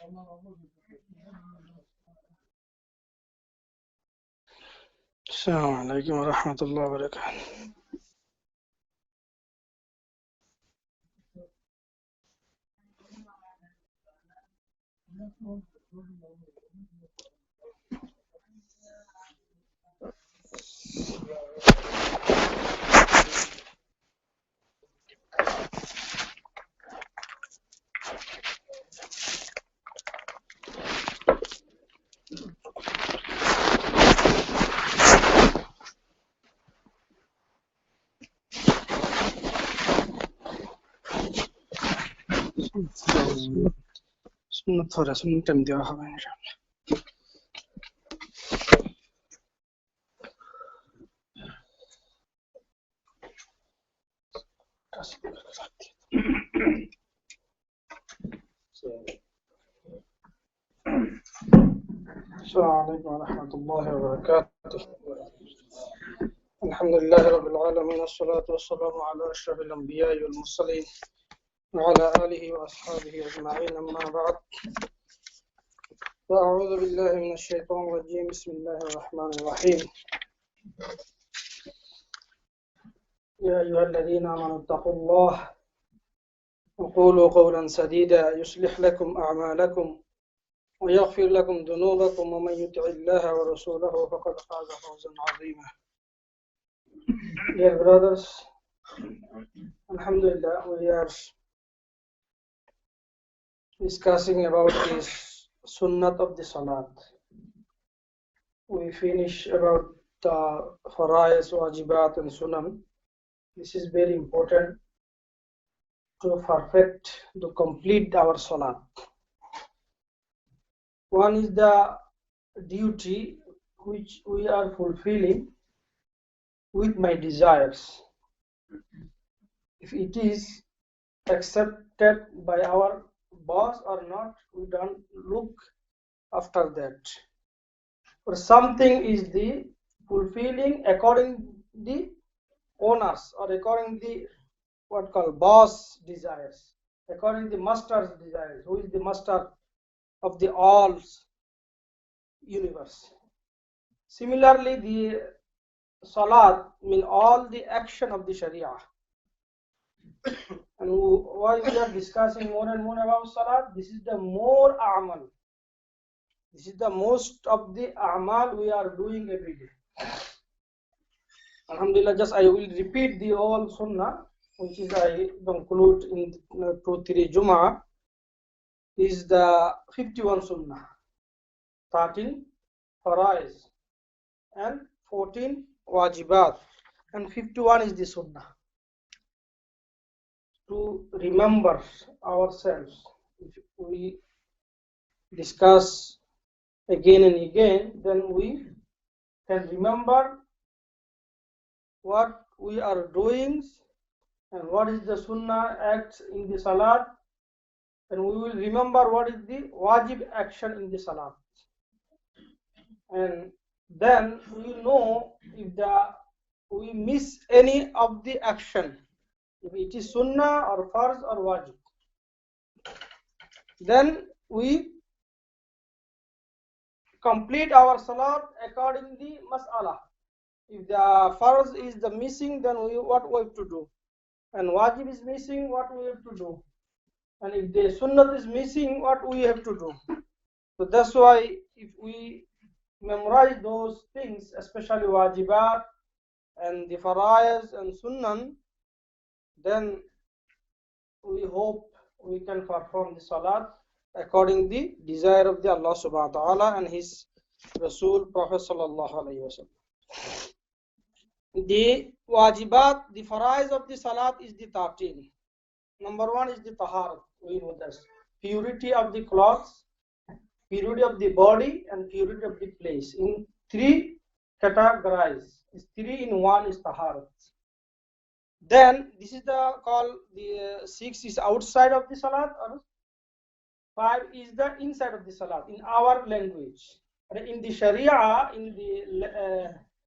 السلام عليكم ورحمة الله وبركاته. सुन्नत थोड़ा सुन्नत टाइम दिया होगा इंशाल्लाह. السلام عليكم ورحمة الله وبركاته. الحمد لله رب العالمين والصلاة والسلام على أشرف الأنبياء والمرسلين وعلى آله وأصحابه أجمعين. أما بعد، فأعوذ بالله من الشيطان الرجيم. بسم الله الرحمن الرحيم. يا أيها الذين آمنوا اتقوا الله وقولوا قولا سديدا يصلح لكم أعمالكم ويغفر لكم ذنوبكم ومن يطع الله ورسوله فقد فاز فوزا عظيما. Dear brothers, Alhamdulillah, we are discussing about this Sunnah of the Salat. We finish about the Fara'is, Wajibat and Sunan. This is very important to perfect, to complete our Salat. One is the duty which we are fulfilling with my desires. If it is accepted by our boss or not, we don't look after that. Or something is the fulfilling according the owners or according the what called boss desires, according the master's desires. Who is the master of the all universe? Similarly, the Salat mean all the action of the Sharia. And why we are discussing more and more about Salat? This is the more A'mal. This is the most of the A'mal we are doing every day. Alhamdulillah, just I will repeat the whole Sunnah, which is I conclude in 2-3 Jumu'ah, is the 51 Sunnah, 13 Fara'is and 14 Wajibat, and 51 is the Sunnah. To remember ourselves, if we discuss again and again, then we can remember what we are doing and what is the Sunnah acts in the Salat, and we will remember what is the Wajib action in the Salat. And then we know if we miss any of the action, if it is Sunnah or Farz or Wajib, then we complete our Salat according to the Mas'ala. If the Farz is the missing, then what we have to do, and Wajib is missing, what we have to do, and if the Sunnah is missing, what we have to do. So that's why if we memorize those things, especially Wajibat and the Fara'is and Sunnah, then we hope we can perform the Salat according to the desire of the Allah subhanahu wa ta'ala and His Rasul Prophet sallallahu alayhi wa sallam. The Wajibat, the Fara'is of the Salat is the 13. Number 1 is the Taharat. We know that. Purity of the clothes, purity of the body, and purity of the place. In 3 categories. 3 in 1 is Taharat. Then this is the 6 is outside of the Salat, or 5 is the inside of the Salat in our language. In the Sharia, in the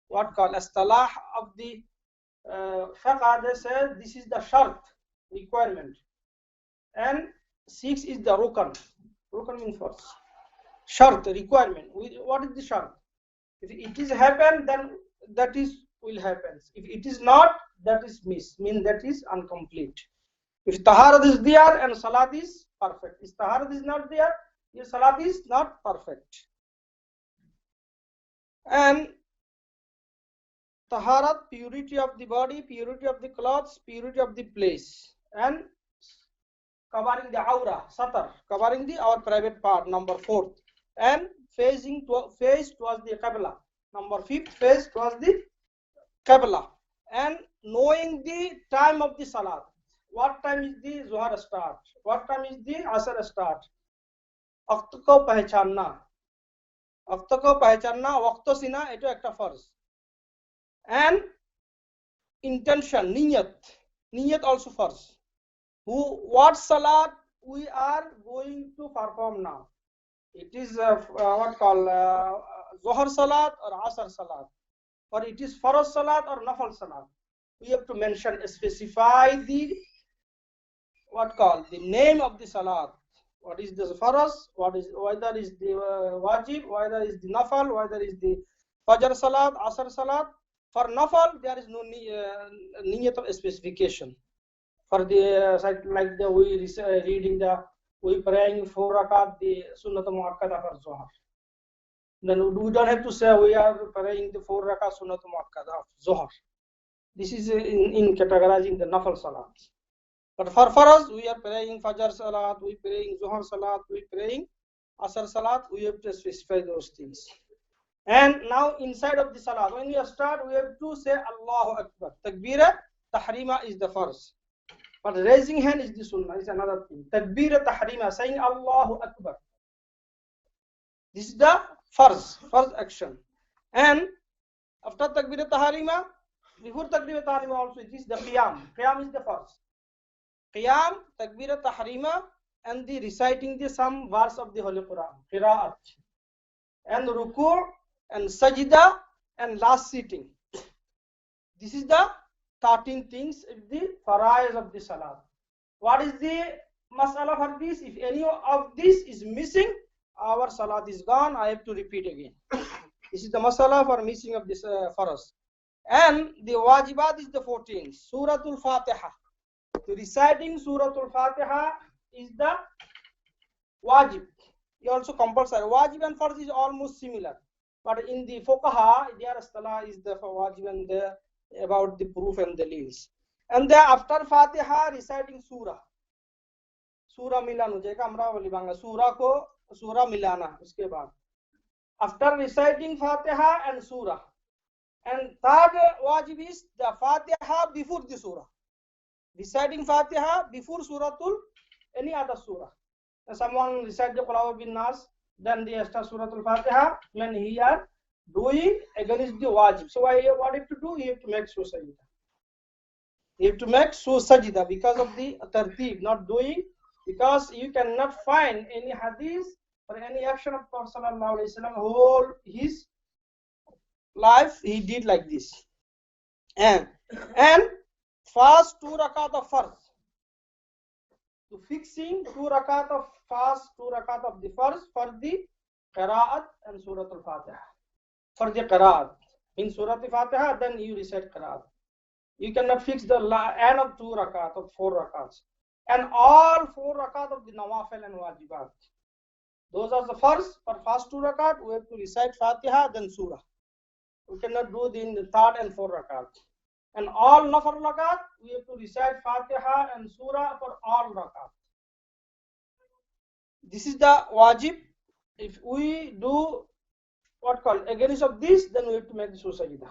Istalah of the Fiqh, they say this is the shart requirement, and 6 is the Rukan. Rukn means farz. Shart, requirement. What is the shart? If it is happen, then that is will happen. If it is not, that is miss. Mean that is incomplete. If taharat is there and salat is perfect. If taharat is not there, your salat is not perfect. And taharat, purity of the body, purity of the clothes, purity of the place, and covering the aura, satar, covering our private part, number 4. And face towards the qibla, number 5, face towards the qibla. And knowing the time of the salat. What time is the zuhar start? What time is the asr start? वक्त को पहचानना, वक्त को पहचानना, वक्त सिना एटो एकटा फर्ज. And intention, niyat also first. What salat we are going to perform now? It is what called Zohar salat or Asr salat, or it is Farz salat or Nafal salat. We have to mention, specify the the name of the salat. What is the Farz? Whether is the wajib? Whether is the Nafal? Whether is the Fajr salat, Asr salat? For Nafal, there is no niyat of specification. For the like we praying 4 rakat the Sunnah Muakkada for Zohar. Then we don't have to say we are praying the 4 rakat Sunnah Muakkada of Zohar. This is in categorizing the Nafal salat. But for us, we are praying Fajr salat, we praying Zohar salat, we praying Asr salat. We have to specify those things. And now inside of the salat, when we start, we have to say Allahu Akbar. Takbira Tahrima is the first. But raising hand is the sunnah, is another thing. Takbira Tahrima, saying Allahu Akbar. This is the first action. And after Takbira Tahrima, before Takbira Tahrima also, it is the Qiyam. Qiyam is the first. Qiyam, Takbira Tahrima, and the reciting the some verse of the Holy Quran. Qira'at. And Ruku' and Sajda and last sitting. This is the 13 things, the faraiz of the salat. What is the mas'ala for this? If any of this is missing, our salat is gone. I have to repeat again. This is the mas'ala for missing of this farz. And the wajibat is the 14. Suratul Fatiha. So reciting Suratul Fatiha is the wajib. You also compulsory. Wajib and farz is almost similar. But in the fuqaha, their salah is the wajib and the about the proof and the dalils. And then after Fatiha, reciting surah. Surah milanu jeka amra boli bangla surah ko surah milana uske baad. After reciting Fatiha and surah. And third wajib is the Fatiha before the surah. Reciting Fatiha before suratul any other surah. And someone recite the Qul bin Nas, then they start Suratul Fatiha when he are doing against the wajib. So what you have to do? You have to make sajda. You have to make sajda because of the tartib, not doing, because you cannot find any hadith or any action of Prophet sallallahu alaihi wasallam whole his life he did like this. And fast 2 rakat of farz. To fixing 2 rakat of fast, 2 rakat of the farz for the qira'at and Surah Al-Fatiha. For the qira'at. In Surah Al-Fatiha, then you recite qira'at. You cannot fix the end of 2 rakat of 4 rakats. And all 4 rakat of the nawafil and wajibat. Those are the first. For first 2 rakat, we have to recite Fatiha, then Surah. We cannot do in the 3rd and 4th rakat. And all nafar rakat, we have to recite Fatiha and Surah for all rakat. This is the wajib. If we do what called against of this, then we have to make the sajda.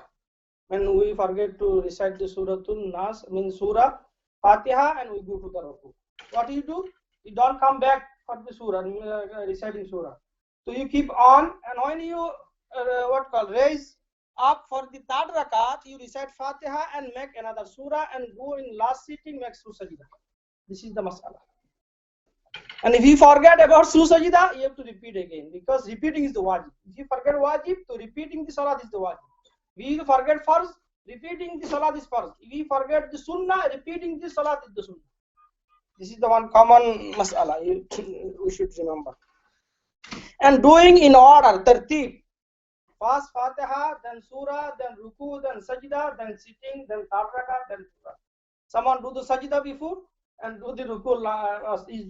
When we forget to recite the Suratul Nas, means Surah, Fatiha, and we go to the ruku. What do? You don't come back for the Surah, reciting Surah. So you keep on, and when you raise up for the 3rd rakat, you recite Fatiha and make another surah and go in last sitting, make sajda. This is the masala. And if you forget about sajda, you have to repeat again, because repeating is the wajib. If you forget wajib, so repeating the salat is the wajib. If you forget farz, repeating the salat is farz. If you forget the sunnah, repeating the salat is the sunnah. This is the one common masala we should remember. and doing in order, tertib. First Fatiha, then Surah, then Ruku, then Sajda, then sitting, then third rakah, then Surah. Someone do the Sajda before and do the Ruku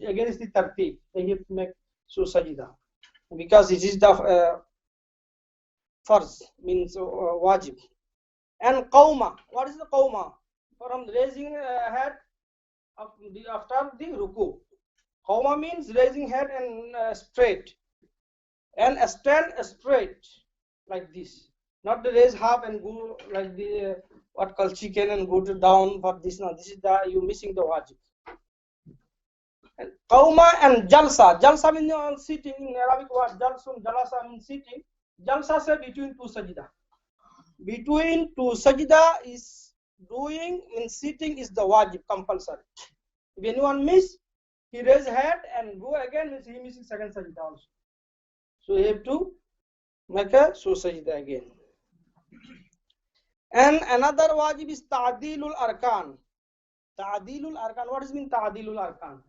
against the tertib. They have to make Sajda because it is the farz, means wajib. And Qawma, what is the Qawma? From raising head after the Ruku. Qawma means raising head and straight. And stand straight like this, not the raise half and go like the what called chicken and go to down for this. Now this is the you missing the wajib. And Qawma and Jalsa. Jalsa means sitting. In Arabic word Jalsun, Jalasa means sitting. Jalsa say between two sajda. Between two sajda is doing in sitting is the wajib, compulsory. If anyone miss, he raise head and go again, means he missing second sajda also. So you have to make a sajda again. And another wajib is ta'dilul arkan. Ta'dilul arkan. What does mean ta'dilul arkan?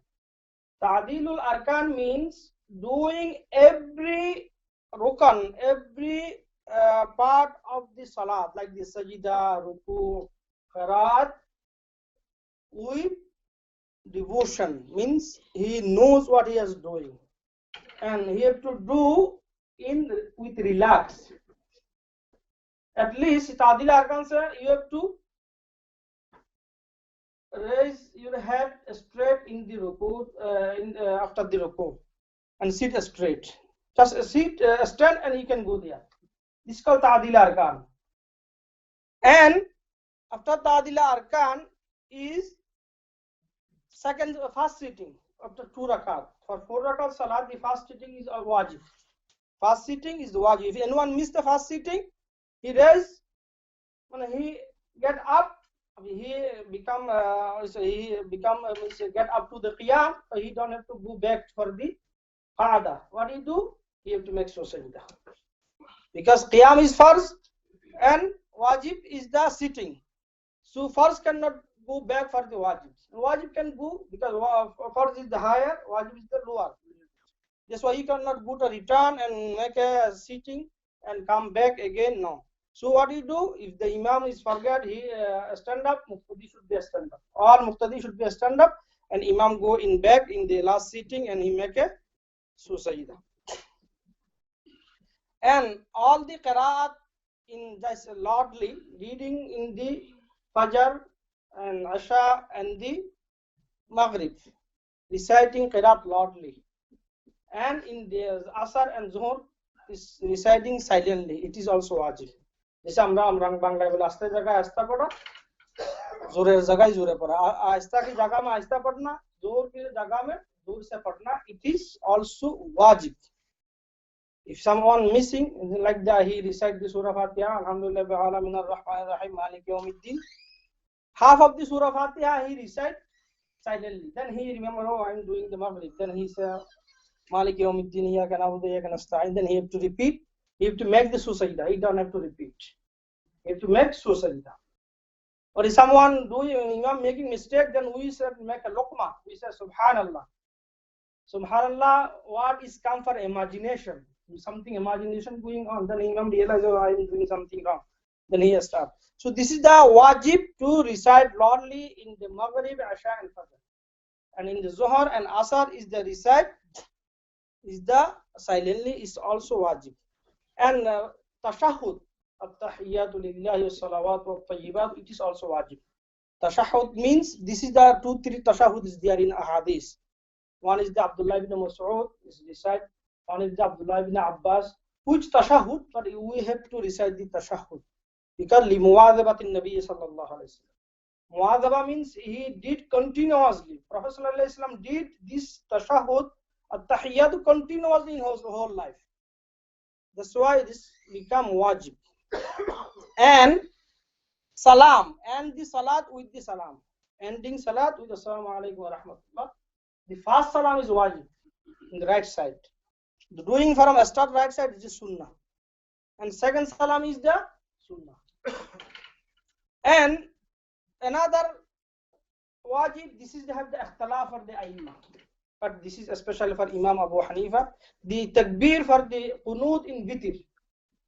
Ta'dilul arkan means doing every rukan, every part of the salat, like the sajda, ruku, qiraat, with devotion. Means he knows what he is doing. And he have to do with relax. At least Ta'dil Arkan sir, you have to raise your head straight in the ruku, after the ruku, and sit straight. Just sit, stand, and you can go there. This is called Ta'dil Arkan. And after Ta'dil Arkan is first sitting after 2 rakat. For 4 rakat salat, the first sitting is a wajib. First sitting is the wajib. If anyone miss the first sitting, he raise, when he get up, he become get up to the qiyam, so he don't have to go back for the qa'ada. What he do? He have to make sajda. Because qiyam is first and wajib is the sitting. So first cannot go back for the wajib. Wajib can go because first is the higher, wajib is the lower. That's why he cannot go to return and make a sitting and come back again. No. So what you do, if the imam is forget, he stand up, muqtadi should be a stand up. All muqtadi should be a stand up, and imam go in back in the last sitting and he make a sajda. And all the qiraat in this loudly reading in the Fajr and Asha and the Maghrib, reciting qiraat loudly. And in the Asar and Zuhr is reciting silently. It is also wajib. जैसे हम बांग्ला बोले आस्ते जगह आस्ता पढ़ा, जोरे जगह जोरे पढ़ा, आस्ता की जगह में आस्ता पढ़ना, जोर की जगह में जोर से पढ़ना. It is also wajib. If someone missing, like that, he recite the Surah Fatiha, Alhamdulillah, Alamin ar-Rahman ar-Rahim, Malik Yawmiddin. Half of the Surah Fatiha he recite silently. Then he remember, oh, I am doing the Maghrib. Then he say, Malik Yawmiddin, Iyyaka na'budu wa iyyaka nasta'in. Then he have to repeat. He have to make the sajda. He don't have to repeat. He have to make sajda. Or if someone making mistake, then we say make a luqma. We say Subhanallah. Subhanallah, what is come for imagination? Something imagination going on. Then Imam realize, oh, I am doing something wrong. Then he start. So this is the wajib to recite loudly in the Maghrib, Asha and Fajr. And in the Zuhr and Asar is the recite, is the silently is also wajib. And tashahhud, at-tahiyyatu lillahi was-salawat wat-tayyibat, it is also wajib. Tashahhud means this is the 2-3 tashahhud is there in ahadith. One is the Abdullah ibn Mas'ud is recite. One is the Abdullah ibn Abbas. Which tashahhud? But we have to recite the tashahhud because limuwadhabatin Nabi sallallahu alaihi wasallam. Muwadhaba means he did continuously. Prophet sallallahu alaihi wasallam did this tashahhud at-tahiyyatu continuously in his whole life. That's why this become wajib. And salam, and the salat with the salam. Ending salat with assalamu alaikum wa rahmatullah. The first salam is wajib in the right side. The doing from a start right side is sunnah. And second salam is the sunnah. And another wajib, this is they have the ikhtilaf for the aimma. but this is especially for Imam Abu Hanifa. The takbir for the qunut in witr,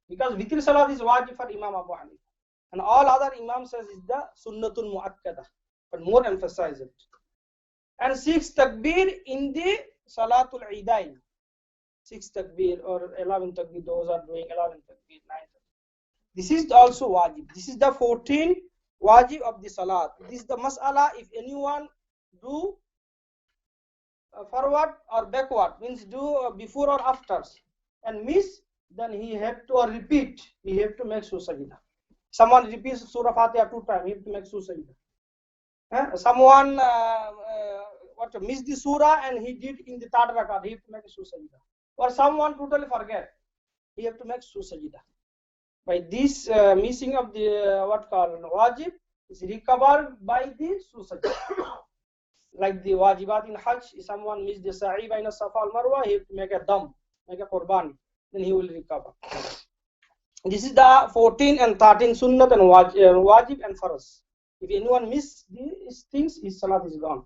because witr salat is wajib for Imam Abu Hanifa, and all other Imam says is the sunnatul muakkada, but more emphasize it. And 6 takbir in the salatul idain, 6 takbir or 11 takbir, those are doing 11 takbir, 9 takbir. This is also wajib. This is the 14 wajib of the salat. This is the mas'ala. If anyone do forward or backward, means do before or after, and miss, then he have to, or repeat, he have to make susajda. Someone repeats Surah Fatiha 2 times, he have to make susajda. Someone missed the surah and he did in the third rakat, he have to make a susajda. Or someone totally forget, he have to make susajda. By this missing of the wajib is recovered by the susajda. Like the wajibat in Hajj, if someone missed the sa'i baina Safa al Marwa, he have to make a dam, make a qurban, then he will recover. This is the 14 and 13 sunnat and wajib and faraz. If anyone miss these things, his salat is gone.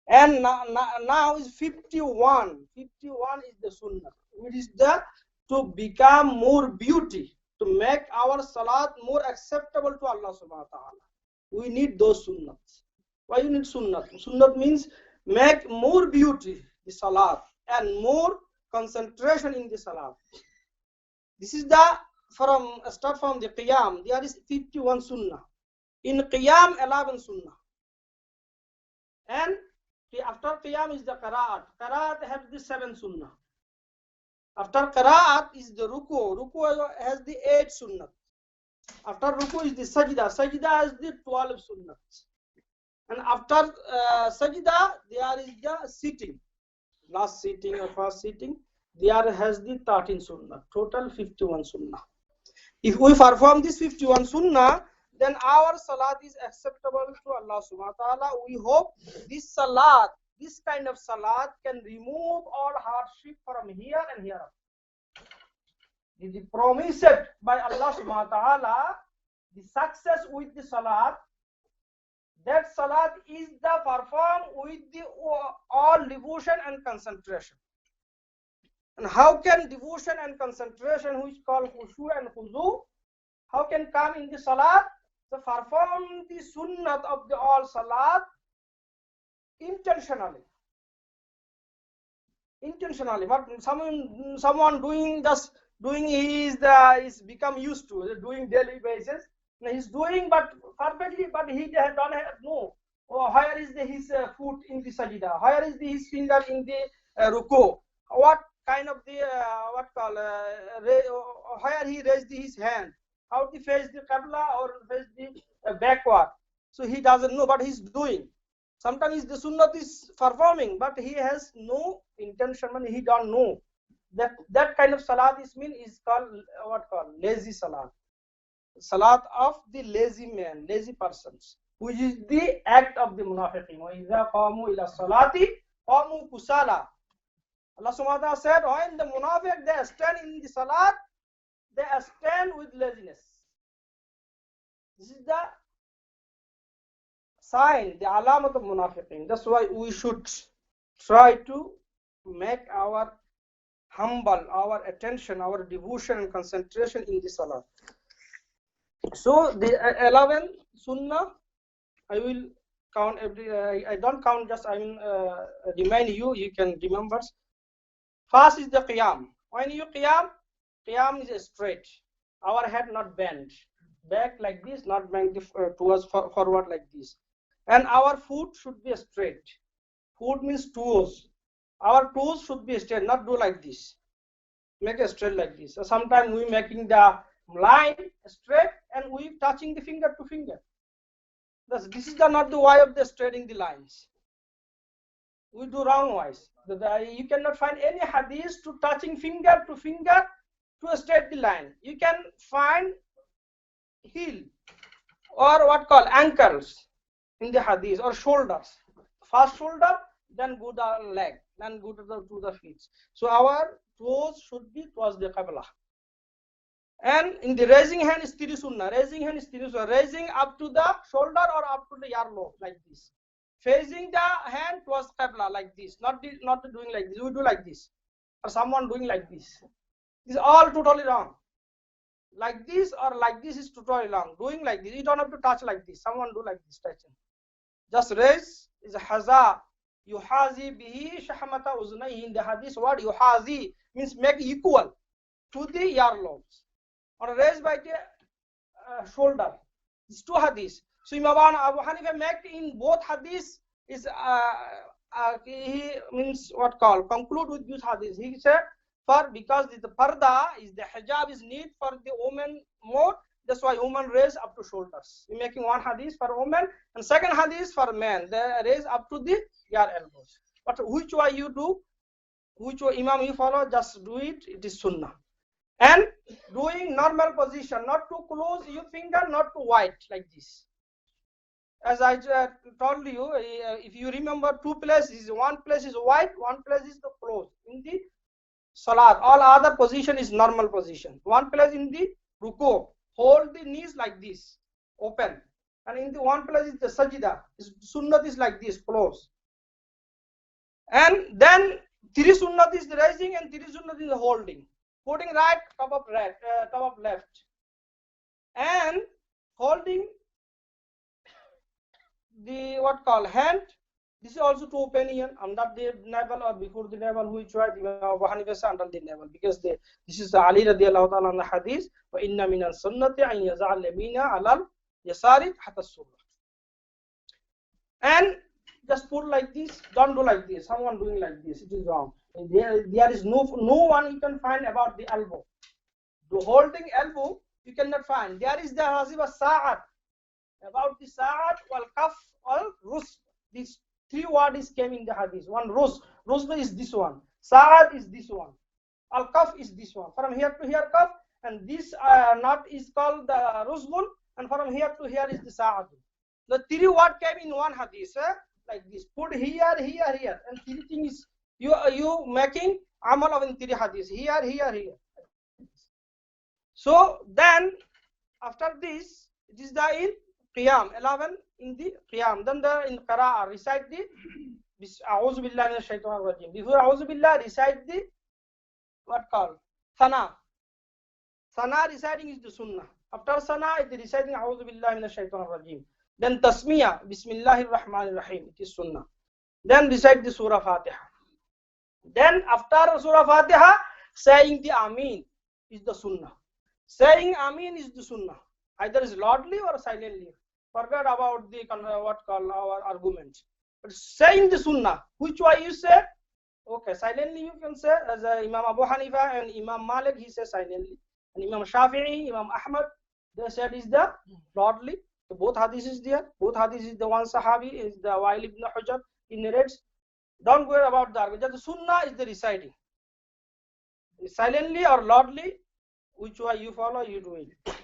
And now is 51. 51 is the sunnah, which is the to become more beauty, to make our salat more acceptable to Allah subhanahu wa ta'ala. We need those sunnats. Why you need sunnat? Sunnat means make more beauty the salat and more concentration in the salat. This is the start from the qiyam. There is 51 sunnah. In qiyam 11 sunnah. And after qiyam is the qiraat. Qiraat has the 7 sunnah. After qiraat is the ruku. Ruku has the 8 sunnah. After ruku is the sajda. Sajda has the 12 sunnah. And after sajda, there is the sitting. Last sitting or first sitting. There has the 13 sunnah. Total 51 sunnah. If we perform this 51 sunnah, then our salat is acceptable to Allah subhanahu wa ta'ala. We hope this salat, this kind of salat can remove all hardship from here and hereafter. It is promised by Allah subhanahu wa ta'ala, the success with the salat. That salat is the performed with the all devotion and concentration. And how can devotion and concentration, which is called khushu and khuzu, how can come in the salat? So perform the sunnat of the all salat intentionally. Intentionally. But someone doing is become used to doing daily basis. He's doing but perfectly, but he don't know. Where is his foot in the sajda? Where is his finger in the ruku? What kind of the where he raised his hand? How to face the qibla or face the backward? So he doesn't know, but he's doing. Sometimes the sunnat is performing, but he has no intention, and he don't know. That kind of salat is called lazy salat. Salat of the lazy man, lazy persons, which is the act of the munafiqin. وَإِذَا قَامُوا إِلَى الصَّلَاةِ قَامُوا كُسَالَى. Allah subhanahu wa ta'ala said, when the munafiq, they stand in the salat, they stand with laziness. This is the sign, the alamat of munafiqin. That's why we should try to make our humble, our attention, our devotion and concentration in the salat. So the 11 sunnah, I will count I don't count, just I will remind you, you can remember. First is the qiyam. When you qiyam is straight. Our head not bent. Back like this, not bent towards forward like this. And our foot should be straight. Foot means toes. Our toes should be straight, not do like this. Make it straight like this. So sometimes we making the line straight and we touching the finger to finger. This is not the way of the straightening the lines. We do wrong wise. You cannot find any hadith to touching finger to finger to straight the line. You can find heel or ankles in the hadith, or shoulders. First shoulder, then go the leg, then go to the feet. So our toes should be towards the qibla. And in the raising hand is tiri sunnah. Raising hand is tiri sunnah. Raising up to the shoulder or up to the earlobe like this. facing the hand towards Qibla like this, not doing like this. We do like this, or someone doing like this. This is all totally wrong. Like this or like this is totally wrong. Doing like this, you don't have to touch like this. Someone do like this, touching. Just raise is haza. Yuhazi bihi shahmata uznayhi. In the hadith word yuhazi means make equal to the earlobes, or raise by the shoulder. These two hadiths. So Imam Abu Hanifa make in both hadiths is he means what called conclude with this hadith. He said because the parda is the hijab is need for the woman more. That's why women raise up to shoulders. We're making one hadith for women and second hadith for men. They raise up to the elbows. But which way you do, which way Imam you follow, just do it. It is sunnah. And doing normal position, not to close your finger, not to wide like this. As I told you, if you remember, two places, one place is wide, one place is the close. In the salat, all other position is normal position. One place in the ruku, hold the knees like this, open. And in the one place is the sajda. Sunnat is like this, close. And then three sunnat is the raising and three sunnat is the holding. Putting right, top of left. And holding the what called hand. This is also two opinion under the navel or before the navel, which way Abu Hanifa said under the navel, because this is Ali radiallahu ta'ala on the hadith, wa inna min al-sunnati an yaz'al yamina ala al-yasari hatta surah. And just put like this, don't do like this. Someone doing like this, it is wrong. There is no one you can find about the elbow. The holding elbow you cannot find. There is the hasiba sa'at. About the sa'at wal kaf or rus. These three words came in the hadith. One rus is this one. Sa'at is this one. Al kaf is this one. From here to here kaf, and this knot is called the rusbun, and from here to here is the sa'at. The three words came in one hadith. Like this. Put here, and three things you making amal of in three hadiths. Here. So then after this, it is the in qiyam, 11 in the qiyam. Then in qira'ah, recite the a'udhu billahi minash shaitanir rajim. Before a'udhu billahi, recite the what called Sana. Sana reciting is the sunnah. After Sana, it is reciting a'udhu billahi minash shaitanir rajim. Then tasmiyah, bismillahir rahmanir rahim, it is sunnah. Then recite the surah Fatiha. Then after surah Fatiha, saying the Ameen is the sunnah. Saying Ameen is the sunnah. Either is loudly or silently. Forget about the what call our arguments. But saying the sunnah, which way you say? Okay, silently you can say, as Imam Abu Hanifa and Imam Malik, he says silently. And Imam Shafi'i, Imam Ahmad, they said is the loudly. So both hadiths is there. Both hadiths is the one Sahabi, is the Wa'il ibn Hujr, he narrates. Don't worry about the argument. The sunnah is the reciting. Silently or loudly, which way you follow, you do it.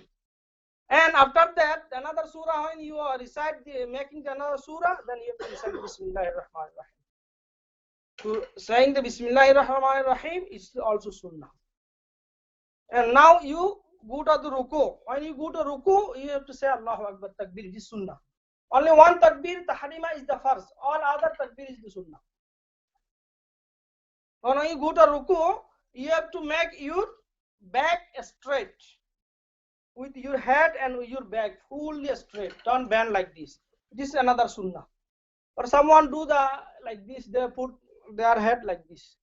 And after that, another surah, when you recite making another surah, then you have to recite Bismillahir Rahmanir Rahim. So saying the Bismillahir Rahmanir Rahim is also sunnah. And now you go to the ruku. When you go to ruku, you have to say Allahu Akbar, takbir, it is sunnah. Only one takbir, tahrima is the first. All other takbir is the sunnah. When you go to ruku, you have to make your back straight. With your head and your back fully straight. Don't bend like this. This is another sunnah. Or someone do the like this, they put their head like this.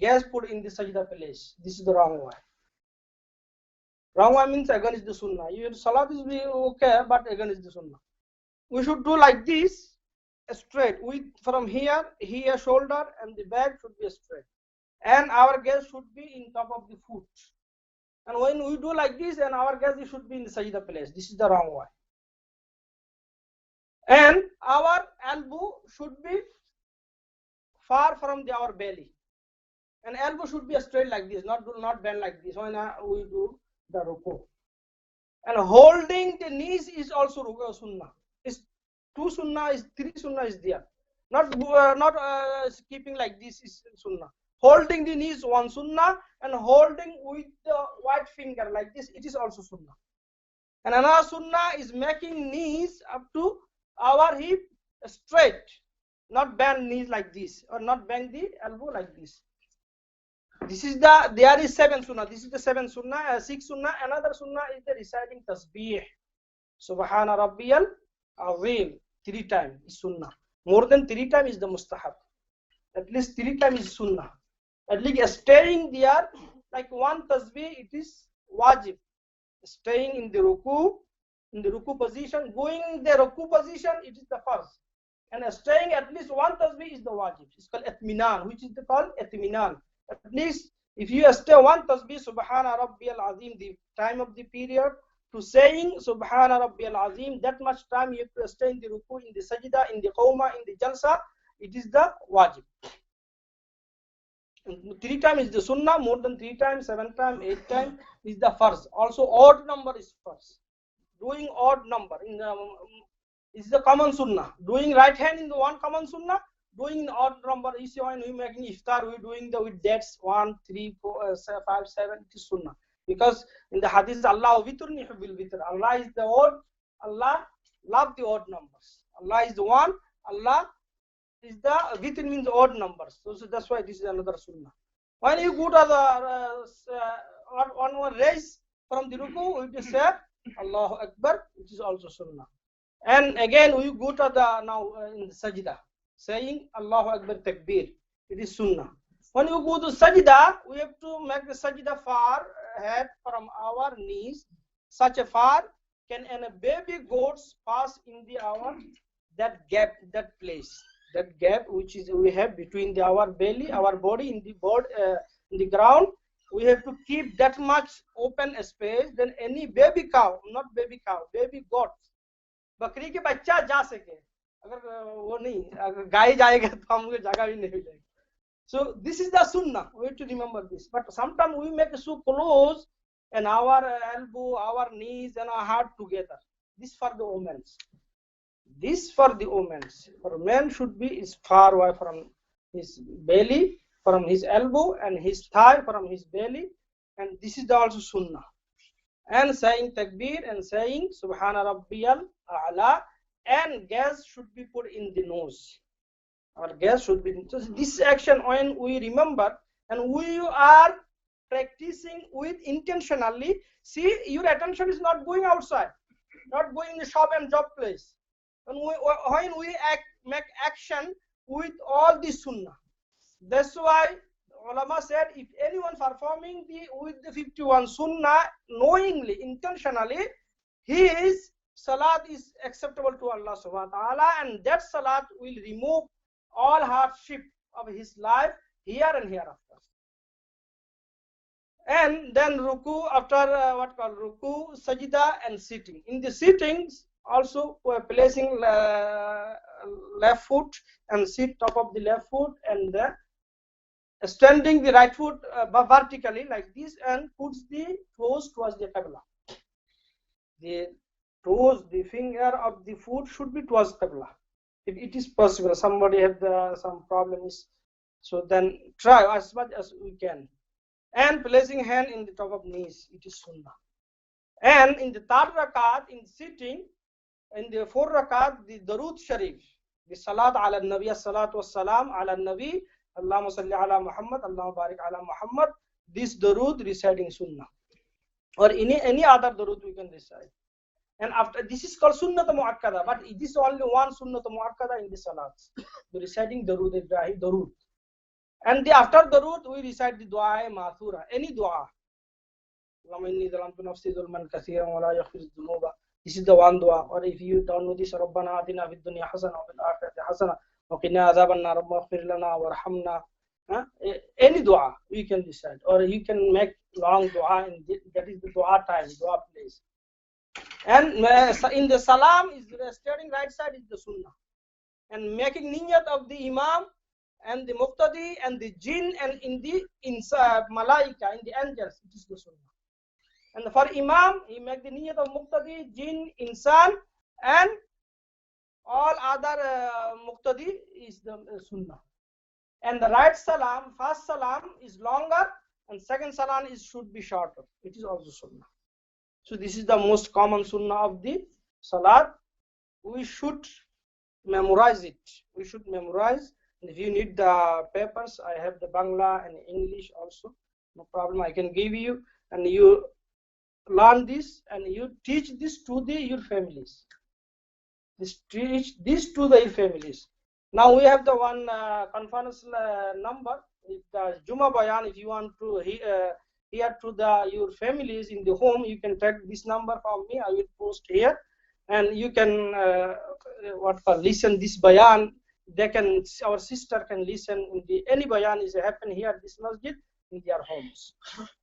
Gaze put in the sajda place. This is the wrong way. Wrong way means again is the sunnah. Your salat is okay, but again is the sunnah. We should do like this, straight. With from here shoulder and the back should be straight. And our gaze should be in top of the foot. And when we do like this, and our gaze should be in the sajda place. This is the wrong way. And our elbow should be far from our belly. And elbow should be straight like this, not bend like this when we do the ruku. And holding the knees is also sunnah. It's two sunnah, is three sunnah is there. Not keeping like this is sunnah. Holding the knees one sunnah, and holding with the white finger like this, it is also sunnah. And another sunnah is making knees up to our hip straight, not bend knees like this, or not bend the elbow like this. This is there is 7 sunnah. This is the 7 sunnah, 6 sunnah. Another sunnah is the reciting tasbih. Subhana Rabbiyal Azim 3 times is sunnah. More than 3 times is the mustahab. At least 3 times is sunnah. At least staying there, like one tasbih, it is wajib. Staying in the ruku position, going in the ruku position, it is the first. And staying at least one tasbih is the wajib. It's called atminan, which is called atminan. At least if you stay one tasbih, Subhana Rabbiyal Azim, the time of the period, to saying Subhana Rabbiyal Azim, that much time you have to stay in the ruku, in the sajda, in the qawma, in the jalsa, it is the wajib. 3 times is the sunnah, more than 3 times, 7 times, 8 times is the first. Also odd number is first. Doing odd number is the common sunnah. Doing right hand in the one common sunnah, doing the odd number is when we making iftar, we doing the with dates 1, 3, 4, 5, 7, it is sunnah. Because in the hadith, Allah witrni hubbil witr. Allah is the odd, Allah love the odd numbers. Allah is the one, Allah is the witr means odd numbers. So that's why this is another sunnah. When you go to the on one raise from the ruku, we just say Allahu Akbar, which is also sunnah. And again we go to the now in the sajda, saying Allahu Akbar takbir, it is sunnah. When you go to sajda, we have to make the sajda far ahead from our knees, such a far can a baby goats pass in the our that gap, that place, that gap which is we have between our belly, our body in the board in the ground. We have to keep that much open space. Then any baby cow, not baby cow, baby goat, बकरी के बच्चा जा सके. अगर वो नहीं, अगर गाय जाएगा तो हमको जगह भी नहीं मिलेगी. So this is the sunnah. We have to remember this. But sometimes we make it so close, and our elbow, our knees, and our heart together. This for the women. This for the women. For men should be is far away from his belly, from his elbow, and his thigh from his belly. And this is also sunnah. And saying takbir and saying Subhana Rabbiyal A'la, and gas should be put in the nose. Our gas should be. So this action, when we remember and we are practicing with intentionally, see your attention is not going outside, not going in the shop and job place. And when we make action with all the sunnah. That's why ulama said if anyone performing with the 51 sunnah knowingly, intentionally, his salat is acceptable to Allah subhanahu wa ta'ala, and that salat will remove all hardship of his life here and hereafter. And then ruku, after what called ruku, sajda, and sitting. In the sittings, also we are placing left foot and sit top of the left foot, and standing the right foot vertically like this, and puts the toes towards the qibla. The toes, the finger of the foot should be towards qibla. If it is possible, somebody have some problems, so then try as much as we can. And placing hand in the top of knees, it is sunnah. And in the third rakat, in sitting, in the fourth rakat, the Darud Sharif, the Salat ala Nabi, Salatu wassalam ala Nabi, Allahumma salli ala Muhammad, Allahumma barik ala Muhammad, this Darud reciting sunnah. Or any other Darud we can recite. And after this is called Sunnat Mu'akkada, but it is only one Sunnat Mu'akkada in the Salats. The reciting Darud Ibrahim, Darud. And after Darud, we recite the Dua Mathura, any Dua. This is the one Dua. Or if you don't know this, Rabbana Atina fid dunya hasana wa fil akhirati hasana wa qina adhaban nar, Rabbana ighfir lana warhamna. Any Dua we can recite. Or you can make long Dua, and that is the Dua time, Dua place. And in the salam is staring right side is the sunnah, and making niyat of the imam and the muqtadi and the jinn and in the malaika, in the angels, it is the sunnah. And for imam, he make the niyat of muqtadi, jinn, insan, and all other muqtadi is the sunnah. And the right salam, first salam is longer, and second salam should be shorter. It is also sunnah. So this is the most common sunnah of the salat. We should memorize it. We should memorize. If you need the papers, I have the Bangla and English also. No problem, I can give you, and you learn this and you teach this to your families. Teach this to your families. Now we have the one conference number with the Jumuah Bayan. If you want to hear to your families in the home, you can take this number from me. I will post here, and you can listen this Bayan. They can, our sister can listen in any Bayan is happen here at this masjid in their homes.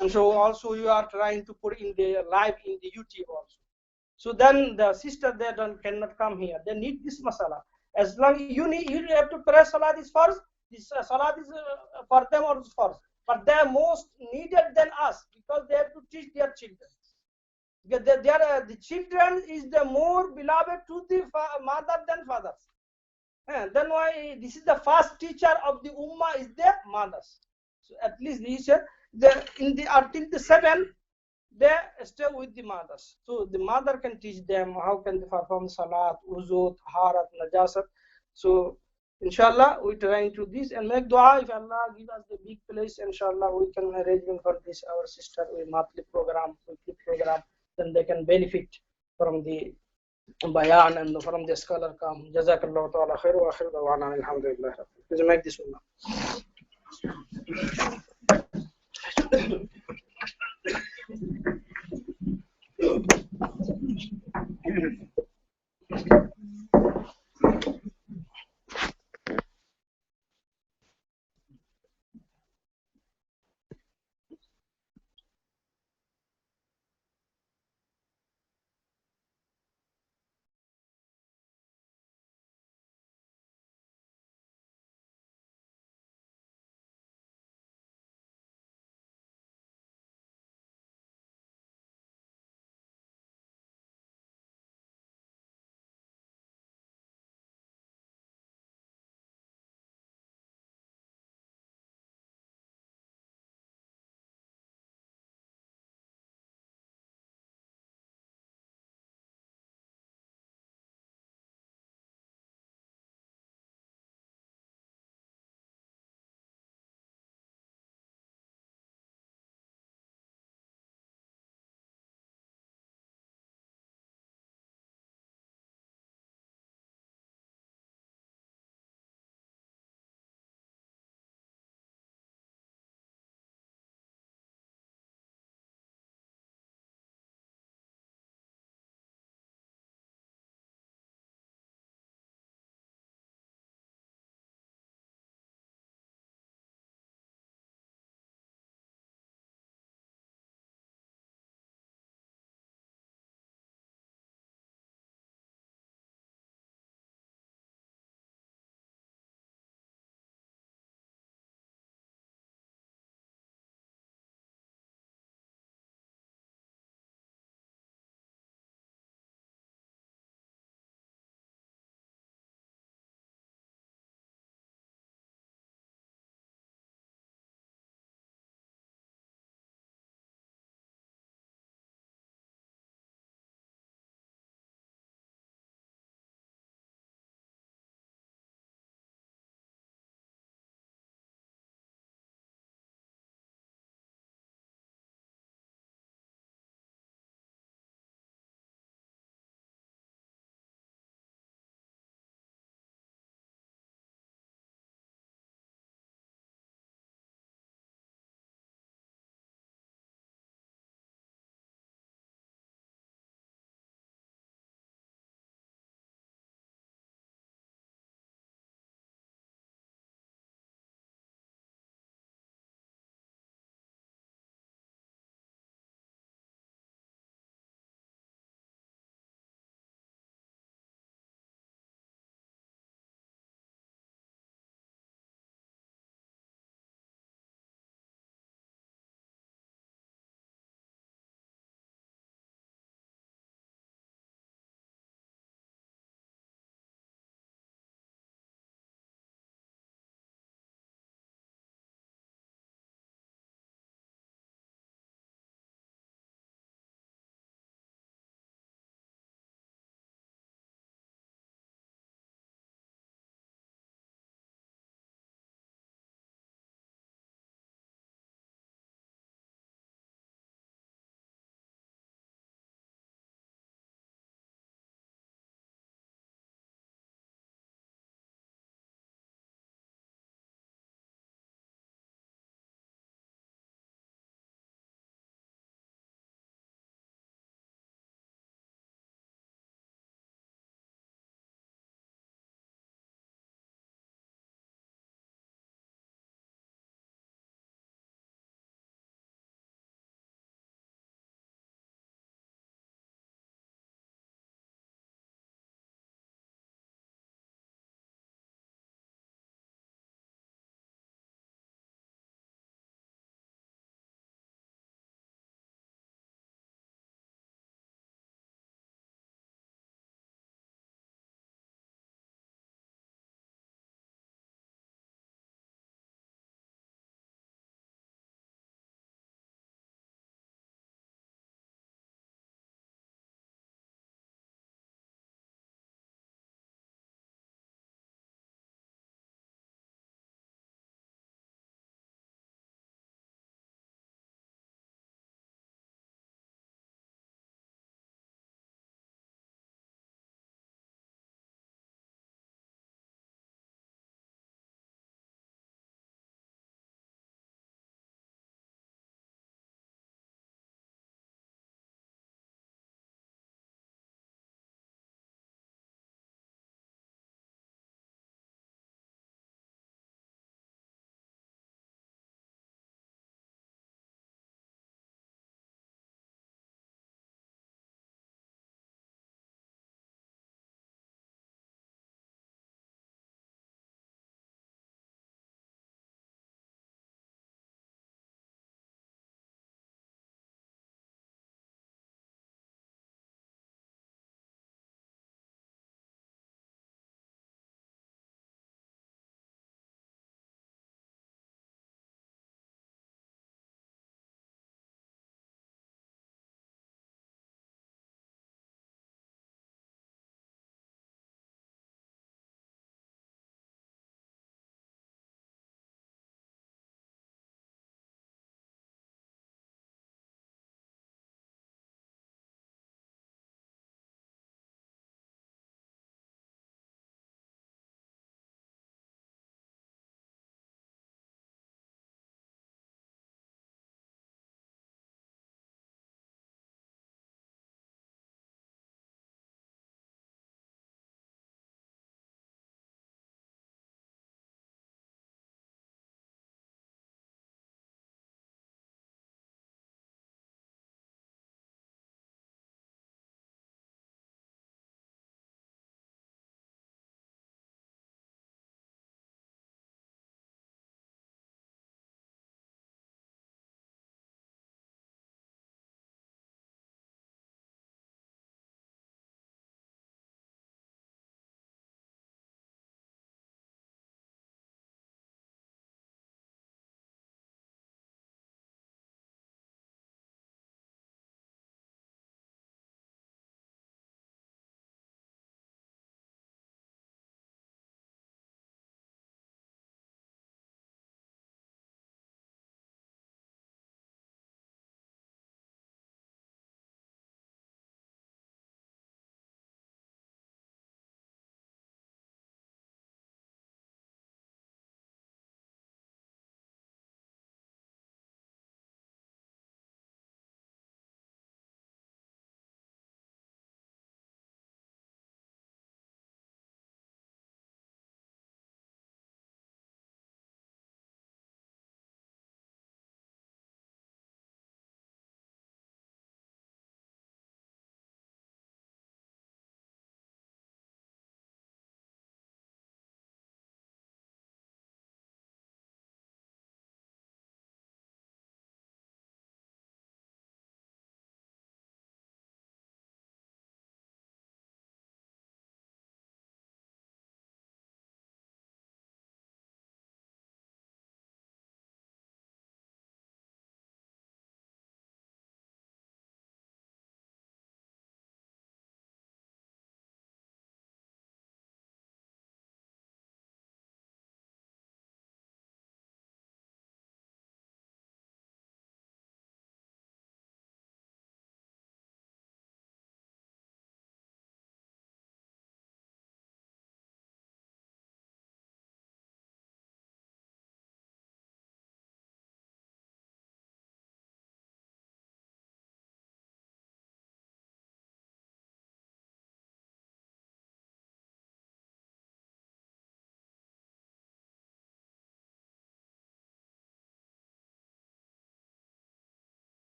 And so also you are trying to put in the live in the YouTube also. So then the sister, they cannot come here. They need this masala. As long you have to pray salat is first. This salat is for them or first. But they are most needed than us, because they have to teach their children. Because the children is the more beloved to the mother than fathers. Then why this is the first teacher of the ummah is the mothers. So at least until the 7, they stay with the mothers. So the mother can teach them how can they perform salat, wuzu, taharat, najasat. So inshallah we trying to this and make dua. If Allah give us the big place, inshallah we can arrange for this our sister with monthly program, weekly program. Then they can benefit from the bayan and from the scholar come. Jazakallah ta'ala khair wa akhir dawana alhamdulillah. Please make this one.